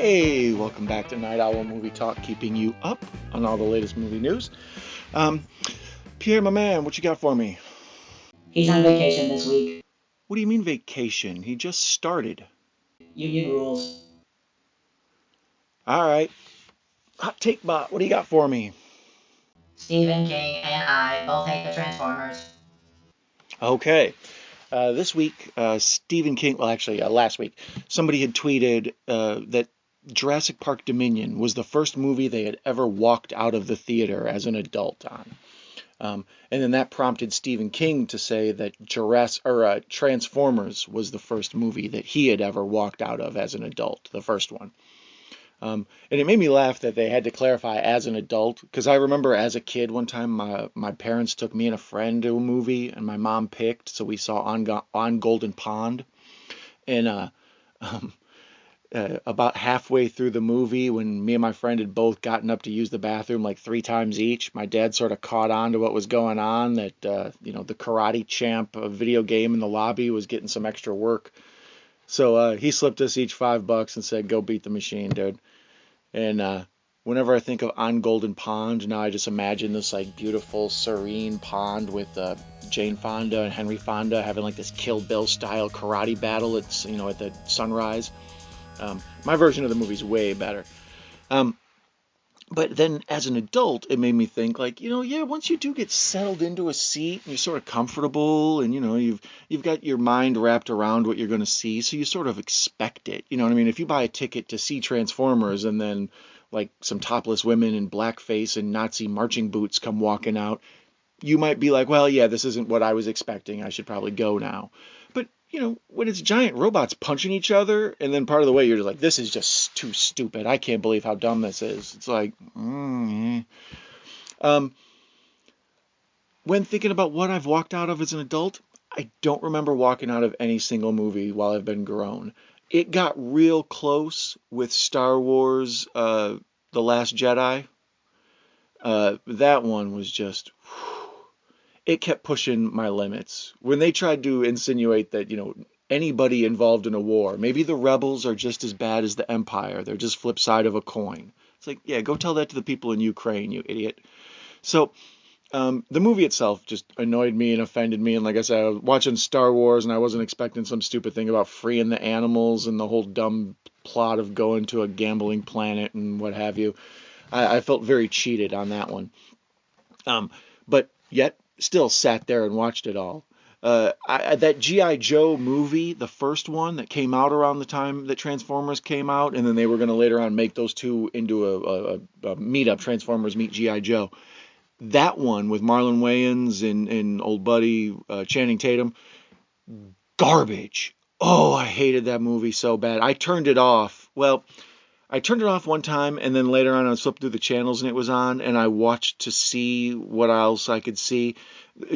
Hey, welcome back to Night Owl Movie Talk, keeping you up on all the latest movie news. Um, Pierre, my man, what you got for me? He's on vacation this week. What do you mean vacation? He just started. Union rules. All right. Hot Take Bot, what do you got for me? Stephen King and I both hate the Transformers. Okay. This week, Stephen King, well, actually, last week, somebody had tweeted that Jurassic Park Dominion was the first movie they had ever walked out of the theater as an adult on. And then that prompted Stephen King to say that Transformers was the first movie that he had ever walked out of as an adult, the first one. And it made me laugh that they had to clarify as an adult, because I remember as a kid one time my parents took me and a friend to a movie, and my mom picked, so we saw On Golden Pond, and um, about halfway through the movie, when me and my friend had both gotten up to use the bathroom like 3 times each, my dad sort of caught on to what was going on, that the Karate Champ video game in the lobby was getting some extra work. So he slipped us each $5 and said, "Go beat the machine, dude." And whenever I think of On Golden Pond, now I just imagine this like beautiful, serene pond with Jane Fonda and Henry Fonda having like this Kill Bill style karate battle. It's at the sunrise. My version of the movie's way better. Um, but then as an adult, it made me think like, yeah, once you do get settled into a seat and you're sort of comfortable and you've got your mind wrapped around what you're going to see, so you sort of expect it. You know what I mean? If you buy a ticket to see Transformers and then like some topless women in blackface and Nazi marching boots come walking out, you might be like, well, yeah, this isn't what I was expecting. I should probably go now. But, when it's giant robots punching each other, and then part of the way you're just like, this is just too stupid. I can't believe how dumb this is. It's like, um, when thinking about what I've walked out of as an adult, I don't remember walking out of any single movie while I've been grown. It got real close with Star Wars, The Last Jedi. That one was just, it kept pushing my limits. When they tried to insinuate that, anybody involved in a war, maybe the rebels are just as bad as the Empire. They're just flip side of a coin. It's like, yeah, go tell that to the people in Ukraine, you idiot. So the movie itself just annoyed me and offended me. And like I said, I was watching Star Wars and I wasn't expecting some stupid thing about freeing the animals and the whole dumb plot of going to a gambling planet and what have you. I felt very cheated on that one. But yet still sat there and watched it all. That G.I. Joe movie, the first one that came out around the time that Transformers came out, and then they were going to later on make those two into a meetup, Transformers Meet G.I. Joe. That one with Marlon Wayans and old buddy Channing Tatum, garbage. Oh, I hated that movie so bad. I turned it off. Well, I turned it off one time, and then later on I flipped through the channels and it was on, and I watched to see what else I could see.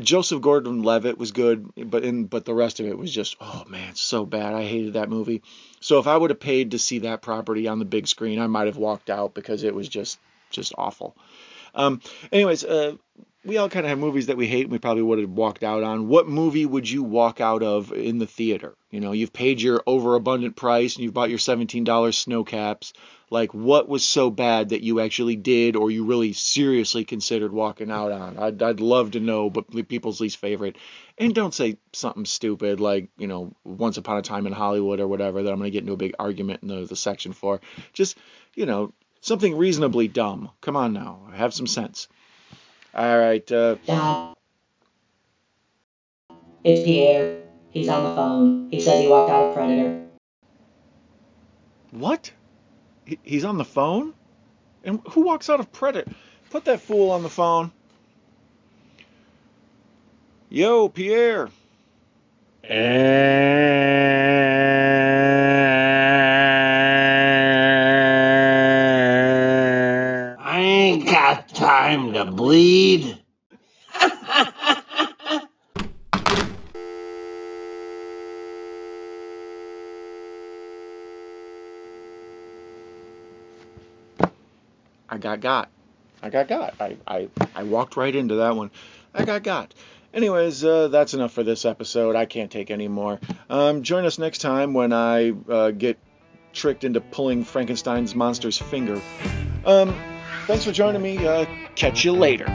Joseph Gordon-Levitt was good, but the rest of it was just, oh man, so bad. I hated that movie. So if I would have paid to see that property on the big screen, I might have walked out because it was just awful. Anyways, we all kind of have movies that we hate and we probably would have walked out on. What movie would you walk out of in the theater? You've paid your overabundant price and you've bought your $17 snow caps. Like, what was so bad that you actually did or you really seriously considered walking out on? I'd love to know, but people's least favorite. And don't say something stupid like, Once Upon a Time in Hollywood or whatever that I'm going to get into a big argument in the section for. Just, something reasonably dumb. Come on now. Have some sense. All right. Dad, it's Pierre. He's on the phone. He says he walked out of Predator. What? He's on the phone? And who walks out of Predator? Put that fool on the phone. Yo, Pierre. I ain't got time to bleed. I got. I walked right into that one. I got. Anyways, that's enough for this episode. I can't take any more. Join us next time when I get tricked into pulling Frankenstein's monster's finger. Thanks for joining me. Catch you later.